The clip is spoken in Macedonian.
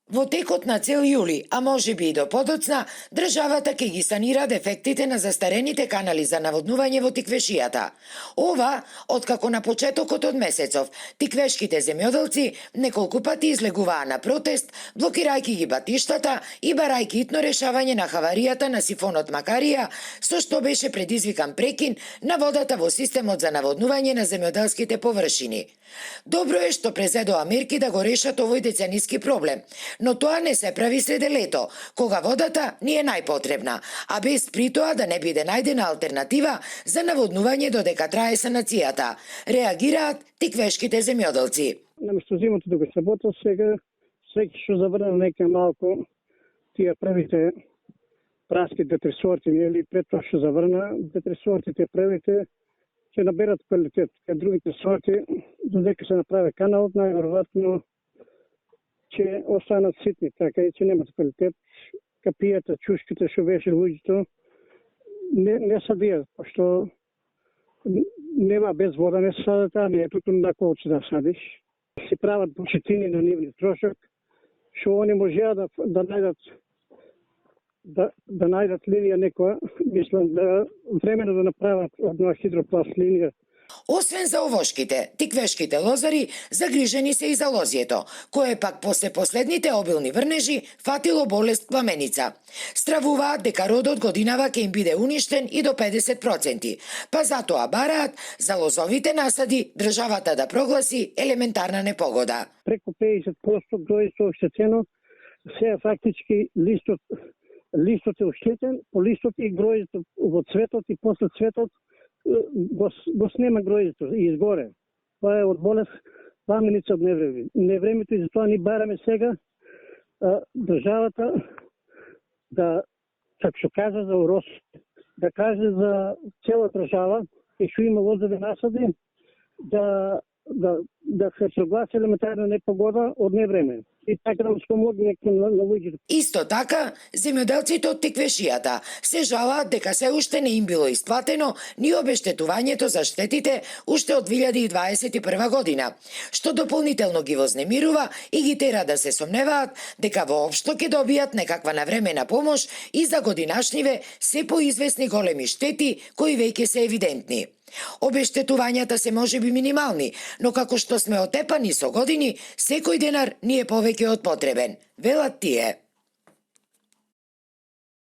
Во текот на цел јули, а можеби и до подоцна, државата ќе ги санира дефектите на застарените канали за наводнување во Тиквешијата. Ова, откако на почетокот од месецов, тиквешките земјоделци неколку пати излегуваа на протест, блокирајќи ги батиштата и барајќи итно решавање на хаваријата на сифонот Макарија, со што беше предизвикан прекин на водата во системот за наводнување на земјоделските површини. Добро е што презедоа мерки да го решат овој децениски проблем, но тоа не се прави среде лето, кога водата ни е најпотребна, а без при тоа да не биде најдена алтернатива за наводнување додека трае санацијата, реагираат тиквешките земјоделци. Наместо зимото да го сработа, сега всеки што заврна нека малку тие првите праски детресорти или пред тоа што заврна детресортите првите ќе наберат квалитет, кај другите сорти додека се направи каналот најверојатно ќе останат ситни, така и ќе немат квалитет. Капијата, чушките што беше луѓето не садијат, пошто нема без вода не садат, а не е тутун на колче да садиш. Си прават бучетини на нивни трошок, што они можеа да најдат да најдат линија некоја, мислам да времено да направат одна хидропласт линија. Освен за овошките, тиквешките лозари загрижени се и за лозјето, кое пак после последните обилни врнежи фатило болест пламеница. Стравуваат дека родот годинава ќе им биде уништен и до 50%, па затоа бараат за лозовите насади државата да прогласи елементарна непогода. Преку 50% гројство оштетено, сега фактички листот е оштетен, по листот и гројето во цветот и после цветот го снема гројето и изгоре. Тоа е од болест пламеница од невремето и затоа ни бараме сега државата да, како што кажа за ОРОС, да каже за цела држава и што има лозови насади, да се согласи елементарна непогода од невреме. И така да спомогне на луѓето. Исто така, земјоделците од Тиквешијата се жалаат дека се уште не им било исплатено ни обештетувањето за штетите уште од 2021 година, што дополнително ги вознемирува и ги тера да се сомневаат дека воопшто ќе добијат некаква навремена помош и за годинашниве се поизвестни големи штети кои веќе се евидентни. Обештетувањата се можеби минимални, но како што сме отепани со години, секој денар ни е повеќе од потребен, велат тие.